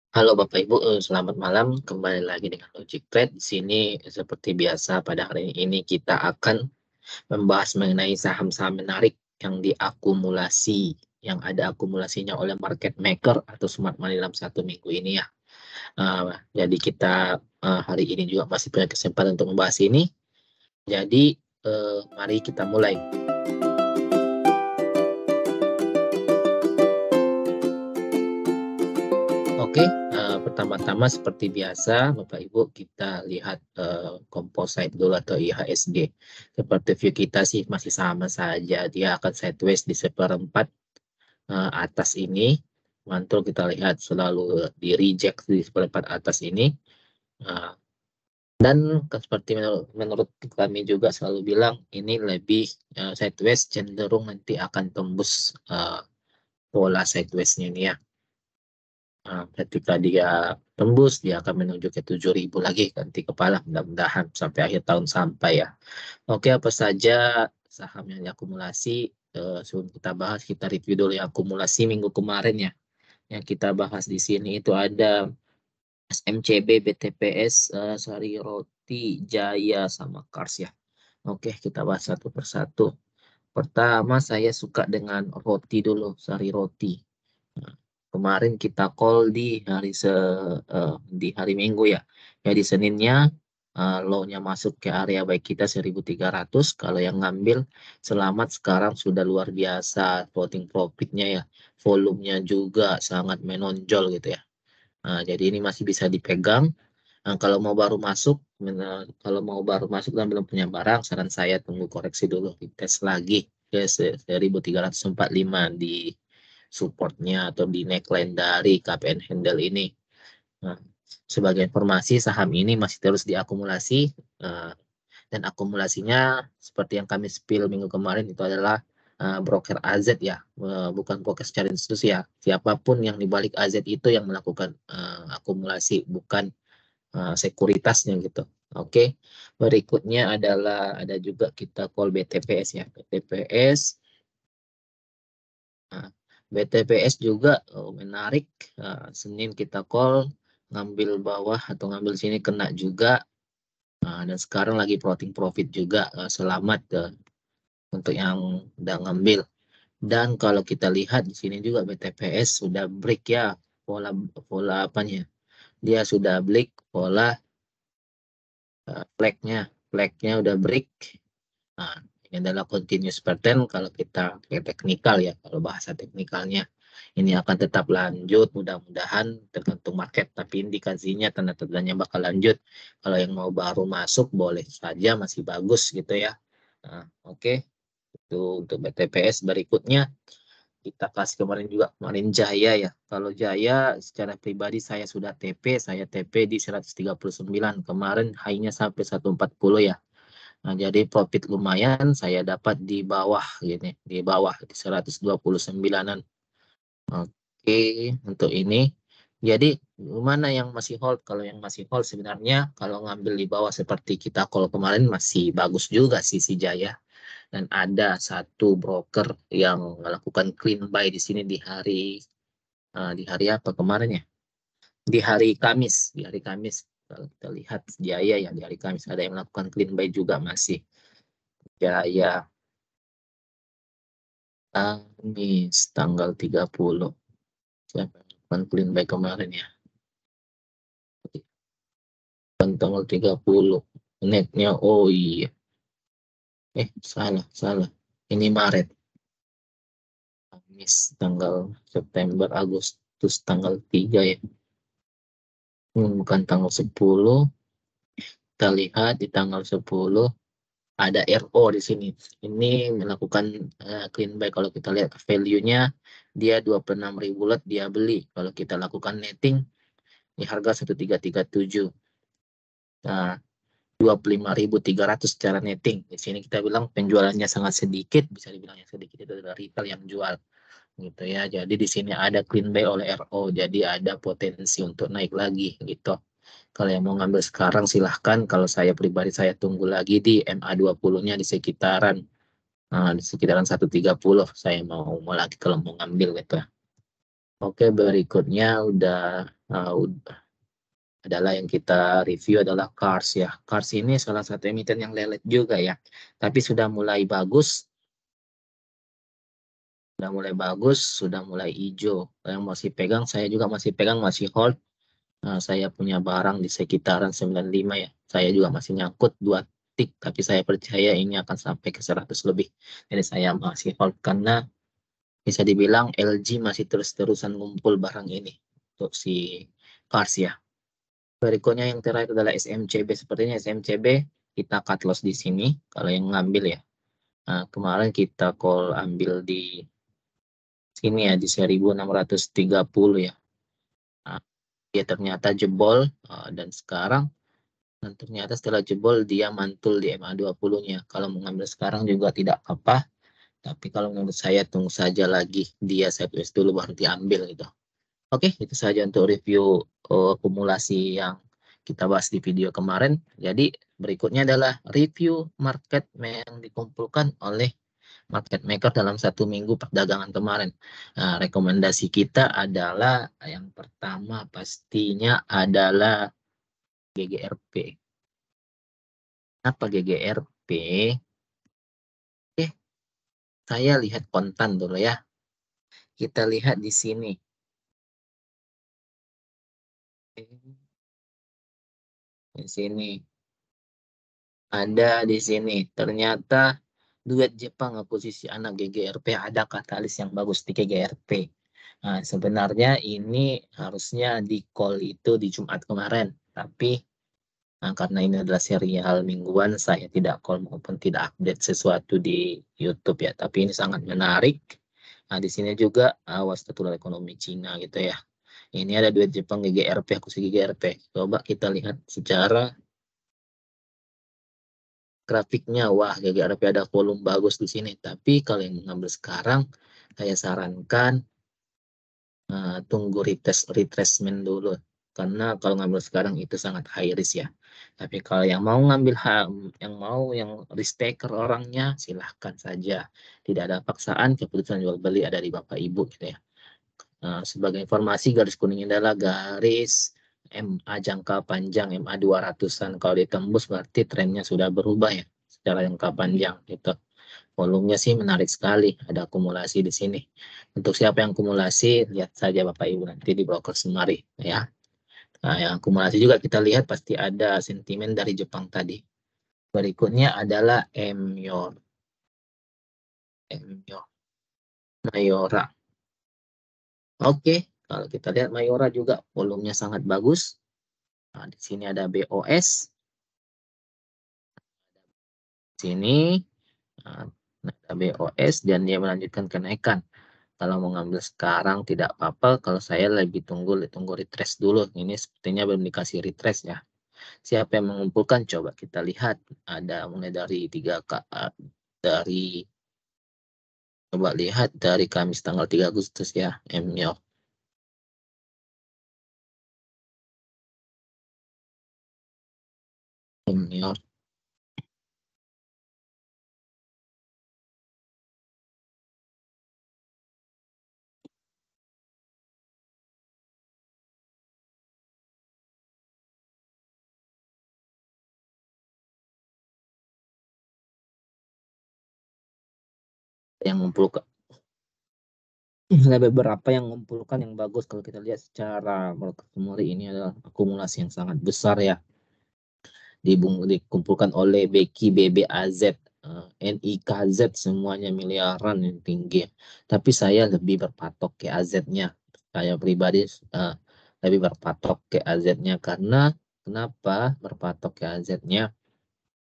Halo Bapak Ibu, selamat malam. Kembali lagi dengan Logic Trade. Di sini seperti biasa pada hari ini kita akan membahas mengenai saham-saham menarik yang diakumulasi, yang ada akumulasinya oleh market maker atau smart money dalam satu minggu ini ya. Jadi kita hari ini juga masih punya kesempatan untuk membahas ini. Jadi mari kita mulai. Oke, pertama-tama seperti biasa, Bapak Ibu, kita lihat composite dulu atau IHSG. Seperti view kita sih masih sama saja, dia akan sideways di seperempat atas ini. Mantul kita lihat selalu di reject di seperempat atas ini. Uh, dan seperti menurut kami juga selalu bilang, ini lebih sideways cenderung nanti akan tembus pola sideways-nya ini ya. Ketika dia tembus, dia akan menuju ke 7.000 lagi ganti kepala, mudah-mudahan sampai akhir tahun sampai ya. Oke, apa saja saham yang diakumulasi? Sebelum kita bahas, kita review dulu yang akumulasi minggu kemarin ya. Yang kita bahas di sini itu ada SMCB, BTPS, Sari Roti, Jaya, sama Kars ya. Oke, kita bahas satu persatu. Pertama, saya suka dengan roti dulu, Sari Roti. Nah, kemarin kita call di hari Minggu ya. Ya di Seninnya low-nya masuk ke area baik kita 1.300. Kalau yang ngambil selamat, sekarang sudah luar biasa floating profitnya ya. Volumenya juga sangat menonjol gitu ya. Jadi ini masih bisa dipegang. Kalau mau baru masuk, kalau mau baru masuk dan belum punya barang, saran saya tunggu koreksi dulu, dites lagi ke 1.345 di supportnya atau di neckline dari KPN handle ini. Nah, sebagai informasi, saham ini masih terus diakumulasi, eh, dan akumulasinya seperti yang kami spill minggu kemarin itu adalah broker AZ ya, bukan broker secara institusi ya. Siapapun yang dibalik AZ itu yang melakukan akumulasi, bukan sekuritasnya gitu. Oke, berikutnya adalah ada juga kita call BTPS ya. BTPS, nah, BTPS juga menarik. Senin kita call ngambil bawah atau ngambil sini kena juga. Dan sekarang lagi floating profit juga. Selamat untuk yang udah ngambil. Dan kalau kita lihat di sini juga BTPS sudah break ya pola pola apanya? Dia sudah break pola flagnya udah break. Nah, ini adalah continuous pattern kalau kita pakai teknikal ya, kalau bahasa teknikalnya. Ini akan tetap lanjut, mudah-mudahan tergantung market, tapi indikasinya tanda-tandanya bakal lanjut. Kalau yang mau baru masuk boleh saja, masih bagus gitu ya. Nah, oke. Itu untuk BTPS. Berikutnya kita kasih kemarin Jaya ya. Kalau Jaya secara pribadi saya sudah saya TP di 139. Kemarin high-nya sampai 140 ya. Nah, jadi profit lumayan saya dapat di bawah gini, di bawah di 129-an. Oke, untuk ini. Jadi mana yang masih hold? Kalau yang masih hold sebenarnya kalau ngambil di bawah seperti kita call kemarin masih bagus juga sih si Jaya. Dan ada satu broker yang melakukan clean buy di sini di hari apa kemarin ya? Di hari Kamis. Kalau kita lihat Jaya ya di hari Kamis ada yang melakukan clean buy juga masih. Jaya Kamis tanggal 30. Siapa yang melakukan clean buy kemarin ya? Kan tanggal 30. Netnya, oh iya. Salah. Ini Maret. Kamis tanggal September, Agustus tanggal 3 ya. Bukan tanggal 10. Kita lihat di tanggal 10 ada RO di sini. Ini melakukan clean buy. Kalau kita lihat value-nya dia 26.000 lot dia beli. Kalau kita lakukan netting di harga 1337. Nah, 25.300 secara netting. Di sini kita bilang penjualannya sangat sedikit, bisa dibilang yang sedikit itu adalah retail yang jual gitu ya. Jadi di sini ada clean buy oleh RO, jadi ada potensi untuk naik lagi gitu. Kalau yang mau ngambil sekarang silahkan. Kalau saya pribadi saya tunggu lagi di MA20-nya di sekitaran 130 saya mau lagi kalau mau ngambil gitu. Oke, berikutnya udah adalah yang kita review adalah Cars ya. Cars ini salah satu emiten yang lelet juga ya, tapi sudah mulai bagus, sudah mulai hijau. Yang masih pegang, saya juga masih pegang, masih hold. Saya punya barang di sekitaran 95 ya. Saya juga masih nyangkut 2 tik, tapi saya percaya ini akan sampai ke 100 lebih. Jadi saya masih hold karena bisa dibilang LG masih terus-terusan ngumpul barang ini untuk si Cars ya. Berikutnya yang terakhir adalah SMCB. Sepertinya SMCB kita cut loss di sini kalau yang ngambil ya. Kemarin kita call ambil di sini ya di 1630 ya. Nah, dia ternyata jebol dan sekarang ternyata setelah jebol dia mantul di MA20-nya. Kalau mengambil sekarang juga tidak apa-apa, tapi kalau menurut saya tunggu saja lagi dia sideways dulu baru diambil gitu. Oke, itu saja untuk review akumulasi yang kita bahas di video kemarin. Jadi berikutnya adalah review market yang dikumpulkan oleh market maker dalam 1 minggu perdagangan kemarin. Nah, rekomendasi kita adalah yang pertama pastinya adalah GGRP. Apa GGRP? Oke, saya lihat kontan dulu ya. Kita lihat di sini. Di sini. Ada di sini. Ternyata duet Jepang posisi anak GGRP ada katalis yang bagus di GGRP. Nah, sebenarnya ini harusnya di call itu di Jumat kemarin. Tapi karena ini adalah serial mingguan, saya tidak call maupun tidak update sesuatu di YouTube ya. Tapi ini sangat menarik. Nah, di sini juga awas tertular ekonomi Cina gitu ya. Ini ada duet Jepang GGRP, aku sih GGRP. Coba kita lihat secara grafiknya. Wah, GGRP ada volume bagus di sini. Tapi kalau yang mengambil sekarang, saya sarankan tunggu retracement dulu. Karena kalau ngambil sekarang itu sangat high risk ya. Tapi kalau yang mau ngambil yang risk taker orangnya, silahkan saja. Tidak ada paksaan, keputusan jual beli ada di Bapak Ibu gitu ya. Sebagai informasi, garis kuning adalah garis MA jangka panjang, MA 200-an. Kalau ditembus berarti trennya sudah berubah ya secara jangka panjang gitu. Volumenya sih menarik sekali, ada akumulasi di sini. Untuk siapa yang akumulasi, lihat saja Bapak Ibu nanti di broker Semari ya. Nah, yang akumulasi juga kita lihat pasti ada sentimen dari Jepang tadi. Berikutnya adalah MYOR. MYOR. Mayora. Oke, kalau kita lihat Mayora juga volumenya sangat bagus. Nah, di sini ada BOS. Di sini ada BOS dan dia melanjutkan kenaikan. Kalau mau ngambil sekarang tidak apa-apa. Kalau saya lebih tunggu retrace dulu. Ini sepertinya belum dikasih retrace ya. Siapa yang mengumpulkan? Coba kita lihat. Ada mulai dari 3K dari coba lihat dari Kamis tanggal 3 Agustus ya, MYO. MYO. Yang mengumpulkan ada beberapa yang mengumpulkan yang bagus kalau kita lihat secara market summary ini adalah akumulasi yang sangat besar ya. Dikumpulkan oleh Becky BBAZ, NIKZ semuanya miliaran yang tinggi. Tapi saya lebih berpatok ke AZ-nya. Saya pribadi lebih berpatok ke AZ-nya karena kenapa berpatok ke AZ-nya?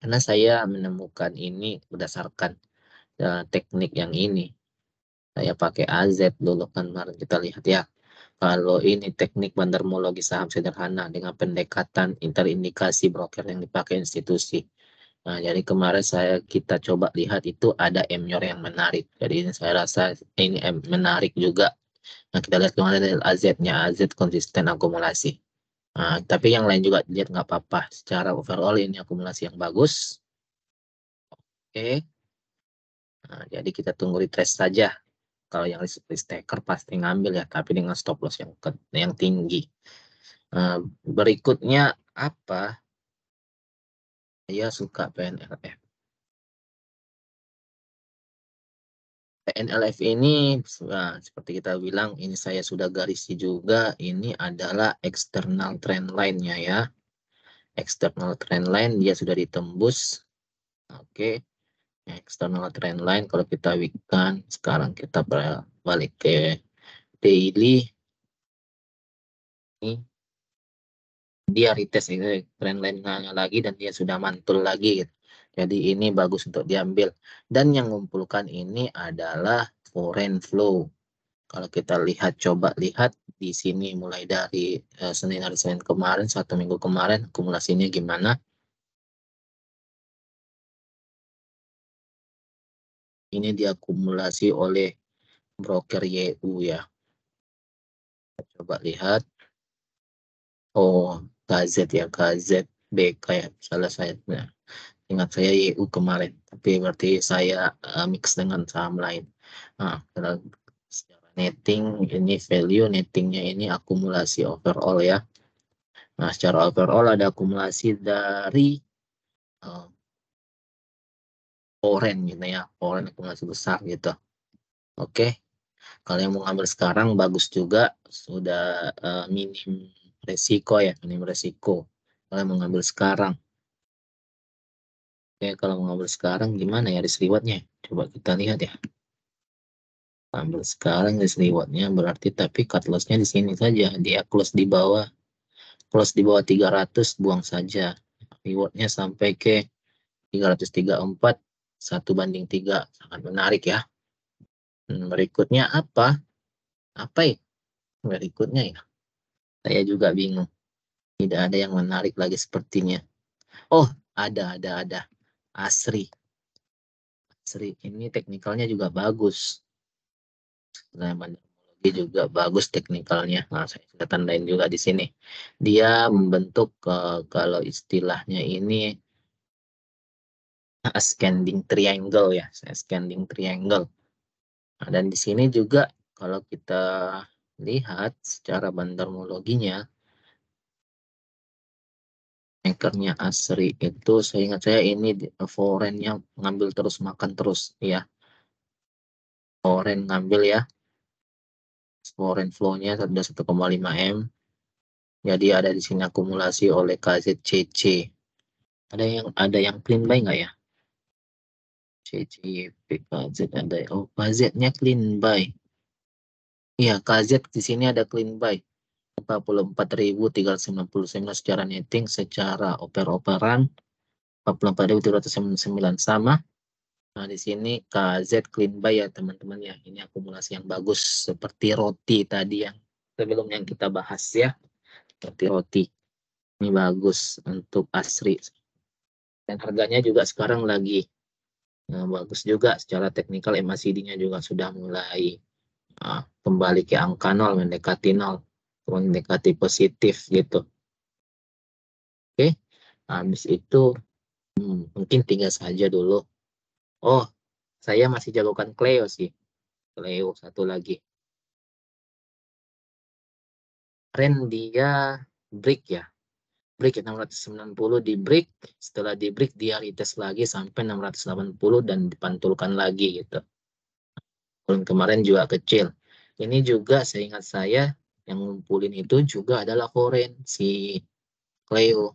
Karena saya menemukan ini berdasarkan teknik yang ini. Saya pakai AZ dulu kan kemarin kita lihat ya. Kalau ini teknik bandarmologi saham sederhana dengan pendekatan interindikasi broker yang dipakai institusi. Nah, jadi kemarin kita coba lihat itu ada MYOR yang menarik. Jadi ini saya rasa ini menarik juga. Nah, kita lihat kemarin dari AZ-nya, AZ konsisten akumulasi. Nah, tapi yang lain juga lihat nggak apa-apa. Secara overall ini akumulasi yang bagus. Oke. Nah, jadi kita tunggu retrace saja. Kalau yang risk taker pasti ngambil ya, tapi dengan stop loss yang tinggi. Berikutnya apa? Saya suka PNLF. PNLF ini, seperti kita bilang, ini saya sudah garisi juga, ini adalah external trend line-nya ya. External trend line dia sudah ditembus. Oke, external trend line kalau kita weekkan, sekarang kita balik ke daily. Ini dia retest ini trend line-nya lagi dan dia sudah mantul lagi gitu. Jadi ini bagus untuk diambil. Dan yang mengumpulkan ini adalah foreign flow. Kalau kita lihat, coba lihat di sini mulai dari Senin hari Senin kemarin, 1 minggu kemarin, akumulasinya gimana. Ini diakumulasi oleh broker YU ya. Coba lihat. Oh, KZ ya, KZBK ya. Salah saya. Nah, ingat saya YU kemarin. Tapi berarti saya mix dengan saham lain. Nah, secara netting, ini value nettingnya ini akumulasi overall ya. Nah, secara overall ada akumulasi dari uh, oren gitu ya, oren akumulasi besar gitu. Oke, kalau yang mau ngambil sekarang bagus juga, sudah minim resiko ya, minim resiko. Kalau yang mau ngambil sekarang, oke, kalau mau ngambil sekarang gimana ya risk rewardnya? Coba kita lihat ya. Ambil sekarang risk rewardnya berarti tapi cut lossnya di sini saja, dia close di bawah 300 buang saja. Rewardnya sampai ke 334, 1:3, sangat menarik ya. Berikutnya apa? Apa ya? Berikutnya ya. Saya juga bingung. Tidak ada yang menarik lagi sepertinya. Oh, ada. Asri. Asri ini teknikalnya juga bagus. Nah, teknologi juga bagus teknikalnya. Nah, saya sudah tandain juga di sini. Dia membentuk kalau istilahnya ini ascending triangle ya, ascending triangle. Nah, dan di sini juga kalau kita lihat secara bandarmologinya, anchornya Asri itu saya ingat saya ini foreign yang ngambil terus makan terus ya, foreign ngambil ya, foreign flow-nya sudah 1,5 M, jadi ada di sini akumulasi oleh KZCC. Ada yang clean buy nggak ya? CCYP KZ ada, oh KZ-nya clean buy. Iya, KZ di sini ada clean buy 44.399 secara netting, secara oper-operan 44.399 sama. Nah, di sini KZ clean buy ya teman-teman ya. Ini akumulasi yang bagus seperti roti tadi yang sebelum yang kita bahas ya. Seperti roti. Ini bagus untuk Asri. Dan harganya juga sekarang lagi bagus juga secara teknikal, MACD-nya juga sudah mulai kembali ke angka 0, mendekati 0, mendekati positif gitu. Oke, habis itu mungkin tinggal saja dulu. Oh, saya masih jagokan Cleo sih. Cleo satu lagi. Kemarin dia break ya. Break 690 di break. Setelah di break dia retest lagi sampai 680 dan dipantulkan lagi gitu. Kemarin juga kecil. Ini juga seingat saya yang ngumpulin itu juga adalah foreign si Cleo.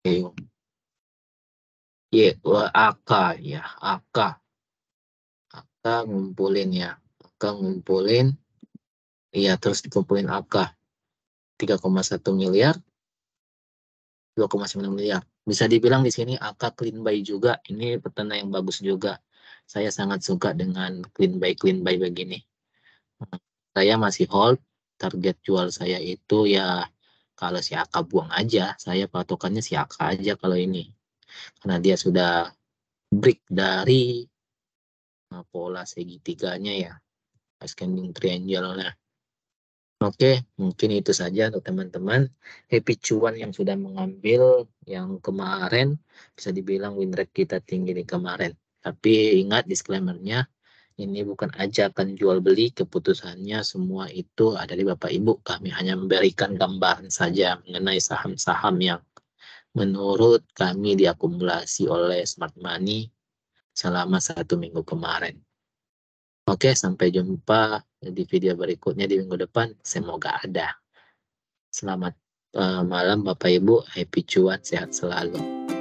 Cleo. Iya, AK ya, AK. AK ngumpulin ya. AK ngumpulin. Iya, terus dikumpulin AK. 3,1 miliar, 2,9 miliar. Bisa dibilang di sini AK clean buy juga. Ini petana yang bagus juga. Saya sangat suka dengan clean buy begini. Saya masih hold. Target jual saya itu ya kalau si AK buang aja. Saya patokannya si AK aja kalau ini. Karena dia sudah break dari pola segitiganya ya. Ascending triangle-nya. Oke, mungkin itu saja untuk teman-teman. Happy cuan yang sudah mengambil yang kemarin, bisa dibilang win rate kita tinggi di kemarin. Tapi ingat disclaimer-nya, Ini bukan ajakan jual beli, keputusannya semua itu ada di Bapak Ibu. Kami hanya memberikan gambaran saja mengenai saham-saham yang menurut kami diakumulasi oleh Smart Money selama 1 minggu kemarin. Oke, sampai jumpa di video berikutnya di minggu depan. Semoga ada. Selamat malam Bapak Ibu, happy cuan, sehat selalu.